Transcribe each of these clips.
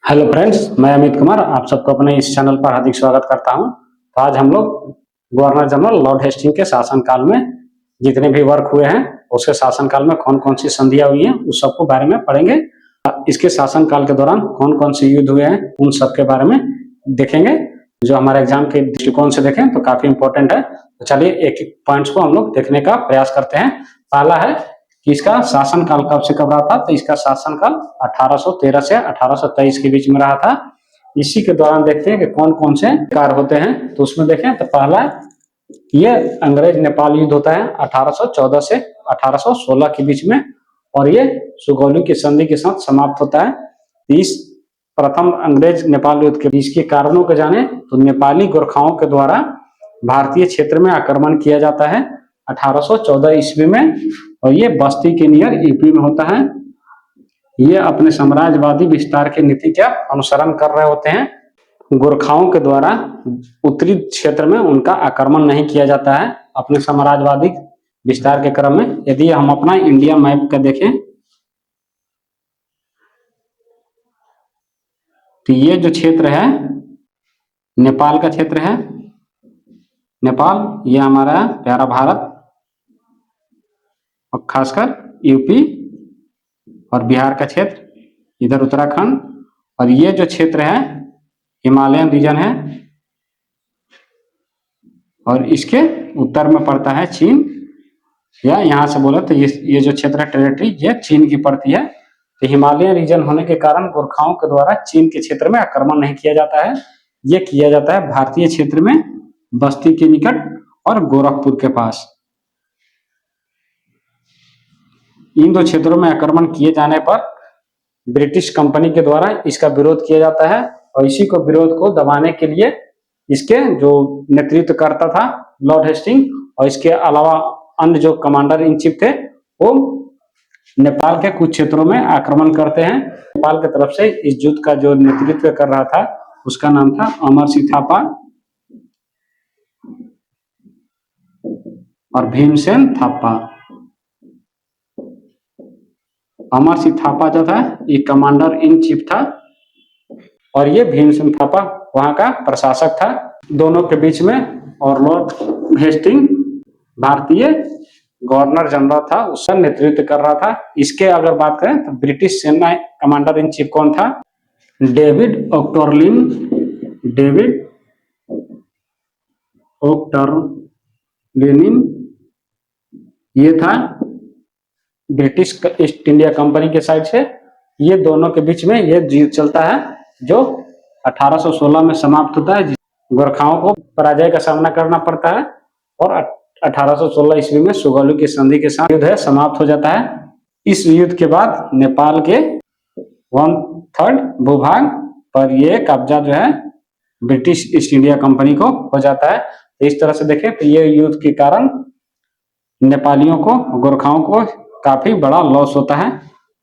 Hello friends, मैं अमित कुमार आप सबको अपने इस चैनल पर हार्दिक स्वागत करता हूं। तो आज हम लोग गवर्नर जनरल लॉर्ड हेस्टिंग के शासनकाल में जितने भी वर्क हुए हैं, उसके शासनकाल में कौन कौन सी संधियां हुई हैं, उस सबको बारे में पढ़ेंगे। इसके शासनकाल के दौरान कौन कौन से युद्ध हुए हैं, उन सब के बारे में देखेंगे। जो हमारे एग्जाम के दृष्टिकोण से देखें तो काफी इंपॉर्टेंट है। तो चलिए एक एक पॉइंट्स को हम लोग देखने का प्रयास करते हैं। पहला है कि इसका शासनकाल कब से कब रहा था। तो इसका शासनकाल 1813 से 1823 के बीच में रहा था। इसी के दौरान देखते हैं कि कौन कौन से कार्य होते हैं। तो उसमें देखें तो पहला ये अंग्रेज नेपाल युद्ध होता है 1814 से 1816 के बीच में, और ये सुगौली की संधि के साथ समाप्त होता है। इस प्रथम अंग्रेज नेपाल युद्ध के बीच के कारणों को जाने तो नेपाली गोरखाओं के द्वारा भारतीय क्षेत्र में आक्रमण किया जाता है 1814 ईस्वी में, और ये बस्ती के नियर यूपी में होता है। ये अपने साम्राज्यवादी विस्तार की नीति का अनुसरण कर रहे होते हैं। गोरखाओं के द्वारा उत्तरी क्षेत्र में उनका आक्रमण नहीं किया जाता है अपने साम्राज्यवादी विस्तार के क्रम में। यदि हम अपना इंडिया मैप का देखें तो ये जो क्षेत्र है नेपाल का क्षेत्र है। नेपाल ये हमारा प्यारा भारत, और खासकर यूपी और बिहार का क्षेत्र, इधर उत्तराखंड, और ये जो क्षेत्र है हिमालयन रीजन है, और इसके उत्तर में पड़ता है चीन, या यहाँ से बोले तो ये जो क्षेत्र है टेरिटरी, ये चीन की पड़ती है। तो हिमालयन रीजन होने के कारण गोरखाओं के द्वारा चीन के क्षेत्र में आक्रमण नहीं किया जाता है। ये किया जाता है भारतीय क्षेत्र में बस्ती के निकट और गोरखपुर के पास। इन दो क्षेत्रों में आक्रमण किए जाने पर ब्रिटिश कंपनी के द्वारा इसका विरोध किया जाता है, और इसी को विरोध को दबाने के लिए इसके जो नेतृत्व करता था लॉर्ड हेस्टिंग, और इसके अलावा अन्य जो कमांडर इन चीफ थे, वो नेपाल के कुछ क्षेत्रों में आक्रमण करते हैं। नेपाल की तरफ से इस युद्ध का जो नेतृत्व कर रहा था उसका नाम था अमरसिंह थापा और भीमसेन थापा। अमरसिंह थापा जो था ये कमांडर इन चीफ था, और ये भीमसेन थापा वहां का प्रशासक था। दोनों के बीच में, और लॉर्ड हेस्टिंग भारतीय गवर्नर जनरल था, उसका नेतृत्व कर रहा था। इसके अगर बात करें तो ब्रिटिश सेना कमांडर इन चीफ कौन था? डेविड ऑक्टरलिन। डेविड ऑक्टरलिन ये था ब्रिटिश ईस्ट इंडिया कंपनी के साइड से। ये दोनों के बीच में ये युद्ध चलता है जो 1816 में समाप्त होता है। गोरखाओं को पराजय का सामना करना पड़ता है, और 1816 ईस्वी में सुगौली की संधि के साथ युद्ध है समाप्त हो जाता है। इस युद्ध के बाद नेपाल के 1/3 भूभाग पर ये कब्जा जो है ब्रिटिश ईस्ट इंडिया कंपनी को हो जाता है। तो इस तरह से देखें तो ये युद्ध के कारण नेपालियों को, गोरखाओं को काफी बड़ा लॉस होता है।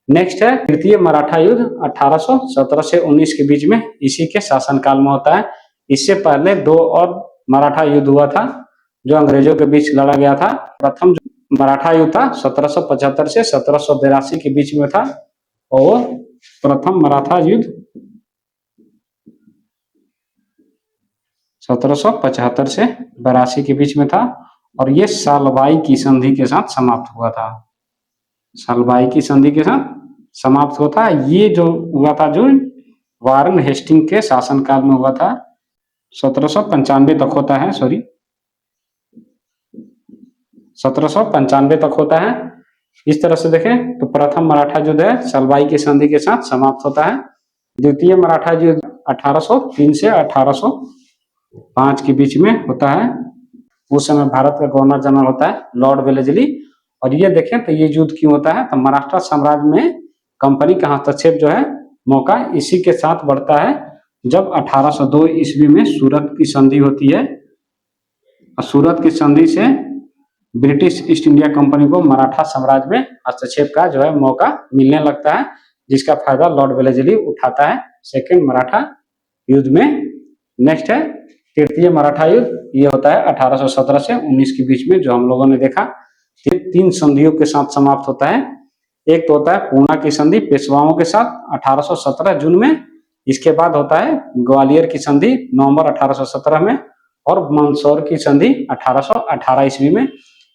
नेक्स्ट है तृतीय मराठा युद्ध 1817 से 19 के बीच में, इसी के शासनकाल में होता है। इससे पहले 2 और मराठा युद्ध हुआ था जो अंग्रेजों के बीच लड़ा गया था। प्रथम जो मराठा युद्ध था 1775 से 1782 के बीच में था, और प्रथम मराठा युद्ध 1775 से 82 के बीच में था, और ये सालबाई की संधि के साथ समाप्त हुआ था। सालबाई की संधि के साथ समाप्त होता है। ये जो हुआ था जो वारन हेस्टिंग के शासनकाल में हुआ था, 1795 तक होता है, 1795 तक होता है। इस तरह से देखें तो प्रथम मराठा युद्ध है सालबाई की संधि के साथ समाप्त होता है। द्वितीय मराठा युद्ध 1803 से 1805 के बीच में होता है। उस समय भारत का गवर्नर जनरल होता है लॉर्ड वेलेस्ली। और ये देखें तो ये युद्ध क्यों होता है, तो मराठा साम्राज्य में कंपनी का हस्तक्षेप जो है मौका इसी के साथ बढ़ता है जब 1802 ईस्वी में सूरत की संधि होती है। और सूरत की संधि से ब्रिटिश ईस्ट इंडिया कंपनी को मराठा साम्राज्य में हस्तक्षेप का जो है मौका मिलने लगता है, जिसका फायदा लॉर्ड वेलेस्ली उठाता है सेकेंड मराठा युद्ध में। नेक्स्ट है तृतीय मराठा युद्ध, ये होता है 1817 से 19 के बीच में, जो हम लोगों ने देखा। 3 संधियों के साथ समाप्त होता है। एक तो होता है पूना की संधि पेशवाओं के साथ 1817 जून में, इसके बाद होता है ग्वालियर की संधि नवंबर 1817 में, और मंदसौर की संधि 1818 ईस्वी में,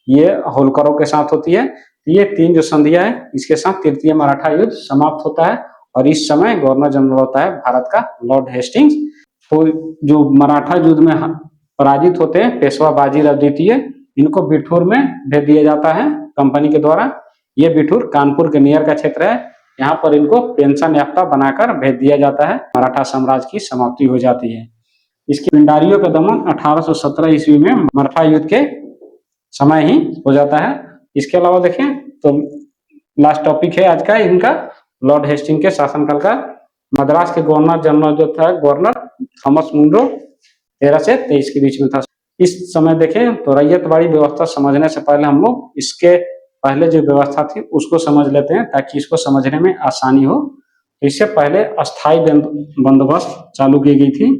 ये होलकरों के साथ होती है। ये तीन जो संधियां है, इसके साथ तृतीय मराठा युद्ध समाप्त होता है, और इस समय गवर्नर जनरल होता है भारत का लॉर्ड हेस्टिंग्स। तो जो मराठा युद्ध में पराजित होते हैं पेशवा बाजीराव द्वितीय, इनको बिठूर में भेज दिया जाता है कंपनी के द्वारा। ये बिठूर कानपुर के नियर का क्षेत्र है, यहाँ पर इनको पेंशन याफ्ता बनाकर भेज दिया जाता है। मराठा साम्राज्य की समाप्ति हो जाती है। इसकी पिंडारियों का दमन 1817 ईस्वी में मराठा युद्ध के समय ही हो जाता है। इसके अलावा देखें तो लास्ट टॉपिक है आज का इनका, लॉर्ड हेस्टिंग के शासनकाल का। मद्रास के गवर्नर जनरल जो था गवर्नर थॉमस मुनरो 13 से 23 के बीच में था। इस समय देखें तो रैयतवाड़ी व्यवस्था समझने से पहले हम लोग इसके पहले जो व्यवस्था थी उसको समझ लेते हैं, ताकि इसको समझने में आसानी हो। तो इससे पहले अस्थायी बंदोबस्त चालू की गई थी,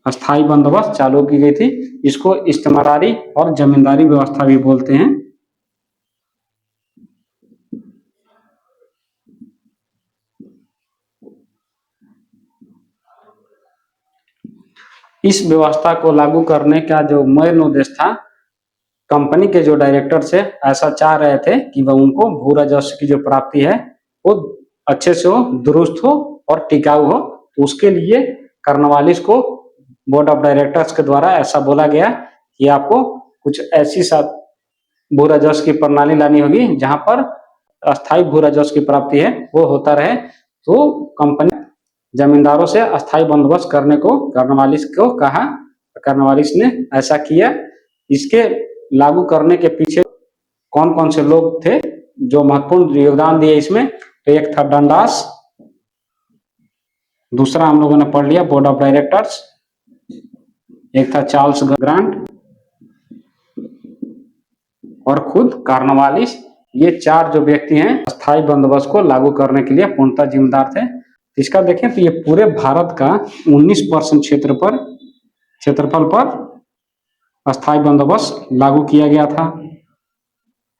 अस्थायी बंदोबस्त चालू की गई थी। इसको इस्तेमारी और जमींदारी व्यवस्था भी बोलते हैं। इस व्यवस्था को लागू करने का जो मेन उद्देश्य था, कंपनी के जो डायरेक्टर्स है ऐसा चाह रहे थे कि वह उनको भू राजस्व की जो प्राप्ति है वो अच्छे से हो, दुरुस्त हो और टिकाऊ हो। तो उसके लिए कर्नवालिस को बोर्ड ऑफ डायरेक्टर्स के द्वारा ऐसा बोला गया कि आपको कुछ ऐसी भू राजस्व की प्रणाली लानी होगी जहां पर अस्थायी भू राजस्व की प्राप्ति है वो होता रहे। तो कंपनी जमींदारों से अस्थायी बंदोबस्त करने को कर्नवालिस को कहा, कर्नवालिस ने ऐसा किया। इसके लागू करने के पीछे कौन कौन से लोग थे जो महत्वपूर्ण योगदान दिए इसमें, तो एक था डंडास, दूसरा हम लोगों ने पढ़ लिया बोर्ड ऑफ डायरेक्टर्स, एक था चार्ल्स ग्रांट और खुद कार्नवालिस। ये चार जो व्यक्ति हैं अस्थायी बंदोबस्त को लागू करने के लिए पूर्णतः जिम्मेदार थे। इसका देखें तो ये पूरे भारत का 19% क्षेत्रफल पर अस्थायी बंदोबस्त लागू किया गया था।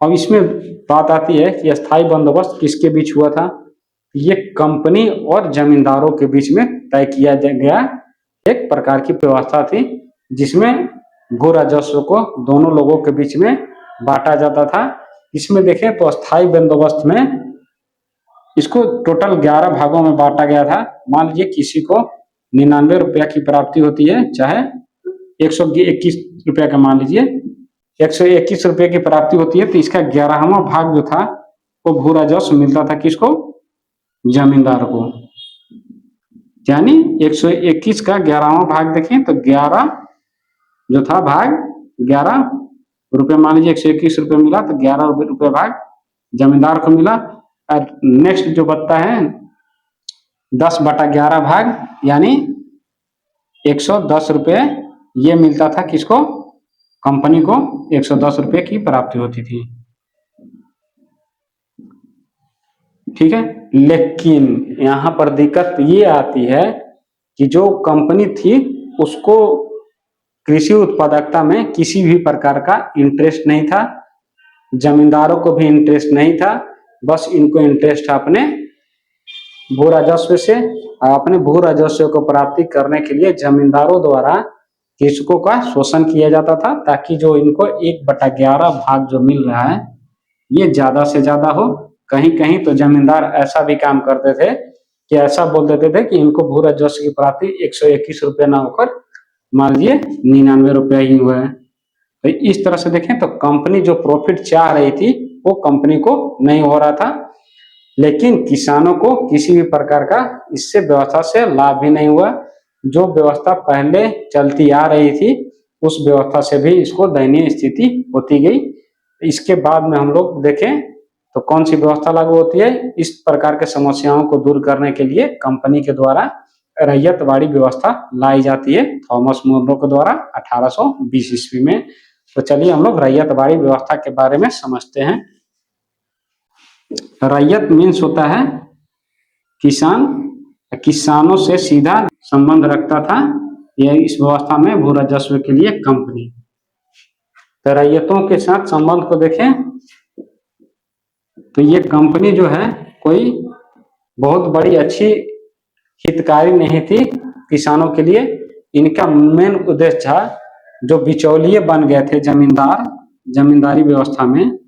अब इसमें बात आती है कि अस्थायी बंदोबस्त किसके बीच हुआ था। ये कंपनी और जमींदारों के बीच में तय किया गया एक प्रकार की व्यवस्था थी, जिसमें भू राजस्व को दोनों लोगों के बीच में बांटा जाता था। इसमें देखें तो अस्थायी बंदोबस्त में इसको टोटल 11 भागों में बांटा गया था। मान लीजिए किसी को 99 रुपया की प्राप्ति होती है, चाहे 121 रुपया का मान लीजिए 121 रुपये की प्राप्ति होती है, तो इसका 11वां भाग जो था वो भू राजस्व मिलता था किसको, जमींदार को। यानी 121 का 11वां भाग देखें तो 11 जो था भाग 11 रुपये, मान लीजिए 121 रुपये मिला तो 11 रुपये भाग जमींदार को मिला। और नेक्स्ट जो बचता है 10/11 भाग यानी 110 रुपये, ये मिलता था किसको, कंपनी को 110 रुपये की प्राप्ति होती थी। ठीक है, लेकिन यहाँ पर दिक्कत ये आती है कि जो कंपनी थी उसको कृषि उत्पादकता में किसी भी प्रकार का इंटरेस्ट नहीं था, जमींदारों को भी इंटरेस्ट नहीं था। बस इनको इंटरेस्ट अपने भू राजस्व से, अपने भू राजस्व को प्राप्ति करने के लिए जमींदारों द्वारा कृषकों का शोषण किया जाता था, ताकि जो इनको 1/11 भाग जो मिल रहा है ये ज्यादा से ज्यादा हो। कहीं कहीं तो जमींदार ऐसा भी काम करते थे कि ऐसा बोल देते थे कि इनको भू राजस्व की प्राप्ति 121 रुपये ना होकर मान लीजिए 99 रुपया ही हुआ है। तो इस तरह से देखें तो कंपनी जो प्रॉफिट चाह रही थी वो कंपनी को नहीं हो रहा था, लेकिन किसानों को किसी भी प्रकार का इससे व्यवस्था से लाभ भी नहीं हुआ। जो व्यवस्था पहले चलती आ रही थी उस व्यवस्था से भी इसको दयनीय स्थिति होती गई। इसके बाद में हम लोग देखें तो कौन सी व्यवस्था लागू होती है। इस प्रकार के समस्याओं को दूर करने के लिए कंपनी के द्वारा रैयतवाड़ी व्यवस्था लाई जाती है थॉमस मुनरो के द्वारा 1820 ईस्वी में। तो चलिए हम लोग रैयतवाड़ी व्यवस्था के बारे में समझते हैं। रैयत मीन्स होता है किसान, किसानों से सीधा संबंध रखता था यह इस व्यवस्था में भू राजस्व के लिए कंपनी। तो रैयतों के साथ संबंध को देखें तो ये कंपनी जो है कोई बहुत बड़ी अच्छी हितकारी नहीं थी किसानों के लिए। इनका मेन उद्देश्य था जो बिचौलिए बन गए थे जमींदारी व्यवस्था में,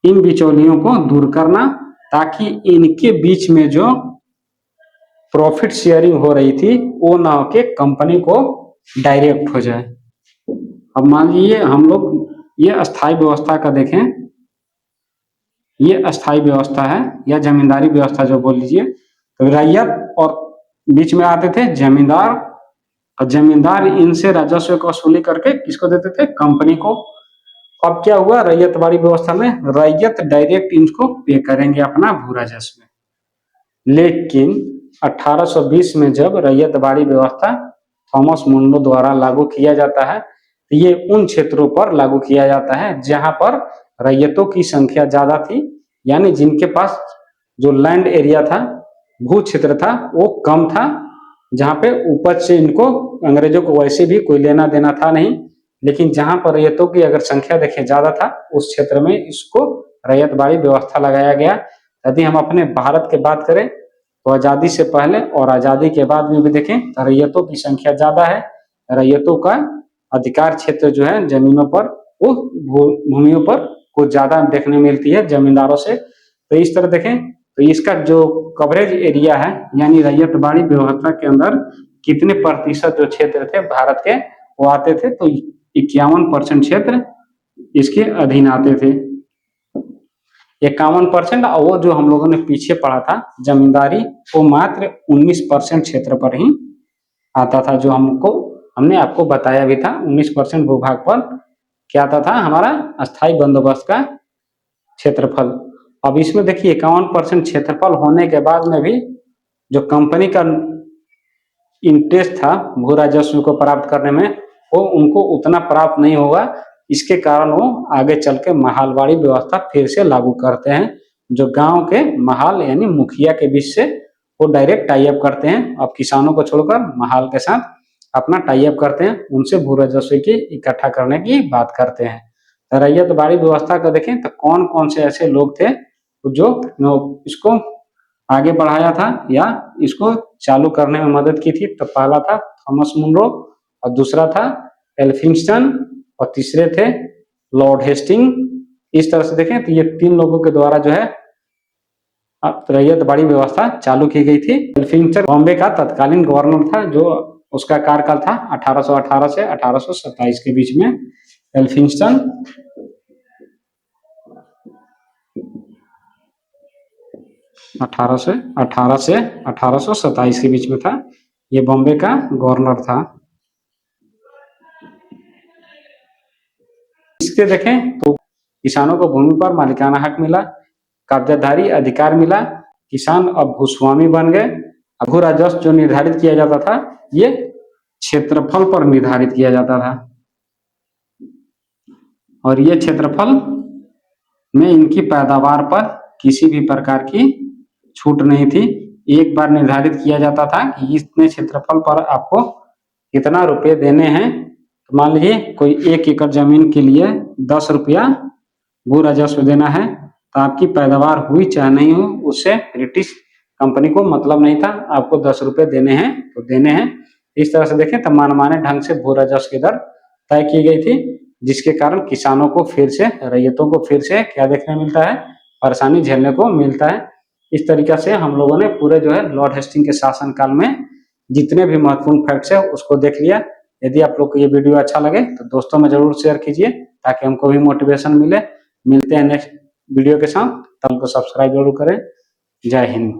इन बिचौलियों को दूर करना, ताकि इनके बीच में जो प्रॉफिट शेयरिंग हो रही थी वो ना होके कंपनी को डायरेक्ट हो जाए। अब मान लीजिए हम लोग ये अस्थाई व्यवस्था का देखें, ये अस्थाई व्यवस्था है या जमींदारी व्यवस्था जो बोल लीजिए। तो रैयत और बीच में आते थे जमींदार, और जमींदार इनसे राजस्व की वसूली करके किसको देते थे? कंपनी को। अब क्या हुआ रैयतवाड़ी व्यवस्था में, रैयत डायरेक्ट इनको पे करेंगे अपना भू राजस्व में। लेकिन 1820 में जब रैयतवाड़ी व्यवस्था थॉमस मुंडो द्वारा लागू किया जाता है, तो ये उन क्षेत्रों पर लागू किया जाता है जहां पर रैयतों की संख्या ज्यादा थी, यानी जिनके पास जो लैंड एरिया था, भू क्षेत्र था, वो कम था, जहां पे उपज से इनको अंग्रेजों को वैसे भी कोई लेना देना था नहीं। लेकिन जहां पर रैयतों की अगर संख्या देखें ज्यादा था, उस क्षेत्र में इसको रैयतवाड़ी व्यवस्था लगाया गया। यदि हम अपने भारत की बात करें तो आजादी से पहले और आजादी के बाद में भी देखें तो रैयतों की संख्या ज्यादा है। रैयतों का अधिकार क्षेत्र जो है जमीनों पर, वो भूमियों पर कुछ ज्यादा देखने मिलती है जमींदारों से। तो इस तरह देखें तो इसका जो कवरेज एरिया है, यानी रैयतवाड़ी व्यवस्था के अंदर कितने प्रतिशत जो क्षेत्र थे भारत के वो आते थे, तो 51% क्षेत्र इसके अधीन आते थे। 51%, और वो जो हम लोगों ने पीछे पढ़ा था जमींदारी, वो मात्र 19% क्षेत्र पर ही आता था, जो हमने आपको बताया भी था। 19% भूभाग पर क्या आता था? हमारा अस्थाई बंदोबस्त का क्षेत्रफल। अब इसमें देखिए 51% क्षेत्रफल होने के बाद में भी जो कंपनी का इंटरेस्ट था भू राजस्व को प्राप्त करने में, वो उनको उतना प्राप्त नहीं होगा। इसके कारण वो आगे चल के महालवाड़ी व्यवस्था फिर से लागू करते हैं, जो गांव के महाल यानी मुखिया के बीच से वो डायरेक्ट टाई अप करते हैं। अब किसानों को छोड़कर महाल के साथ अपना टाई अप करते हैं, उनसे भू राजस्व की इकट्ठा करने की बात करते हैं। तो रैयतवाड़ी व्यवस्था का देखें तो कौन कौन से ऐसे लोग थे जो इसको आगे बढ़ाया था या इसको चालू करने में मदद की थी। तो पहला था थॉमस मुनरो, और दूसरा था एल्फिंस्टन, और तीसरे थे लॉर्ड हेस्टिंग। इस तरह से देखें तो ये 3 लोगों के द्वारा जो है रैयतवाड़ी व्यवस्था चालू की गई थी। एल्फिंस्टन बॉम्बे का तत्कालीन गवर्नर था, जो उसका कार्यकाल था 1818 से 1827 के बीच में। एल्फिंस्टन 18 से 1827 के बीच में था, ये बॉम्बे का गवर्नर था। इसके देखें तो किसानों को भूमि पर मालिकाना हक मिला, कब्जाधारी अधिकार मिला, किसान अब भूस्वामी बन गए। अब भू राजस्व जो निर्धारित किया जाता था ये क्षेत्रफल पर निर्धारित किया जाता था, और ये क्षेत्रफल में इनकी पैदावार पर किसी भी प्रकार की छूट नहीं थी। एक बार निर्धारित किया जाता था कि इतने क्षेत्रफल पर आपको कितना रुपए देने हैं। तो मान लीजिए कोई 1 एकड़ जमीन के लिए 10 रुपया भू राजस्व देना है, तो आपकी पैदावार हुई चाहे नहीं हो, उससे ब्रिटिश कंपनी को मतलब नहीं था। आपको 10 रुपए देने हैं तो देने हैं। इस तरह से देखें तो मनमाने ढंग से भू राजस्व की दर तय की गई थी, जिसके कारण किसानों को फिर से, रैयतों को फिर से क्या देखने मिलता है? परेशानी झेलने को मिलता है। इस तरीका से हम लोगों ने पूरे जो है लॉर्ड हेस्टिंग के शासन काल में जितने भी महत्वपूर्ण फैक्ट्स है उसको देख लिया। यदि आप लोग को ये वीडियो अच्छा लगे तो दोस्तों में जरूर शेयर कीजिए, ताकि हमको भी मोटिवेशन मिले। मिलते हैं नेक्स्ट वीडियो के साथ, तब को सब्सक्राइब जरूर करें। जय हिंद।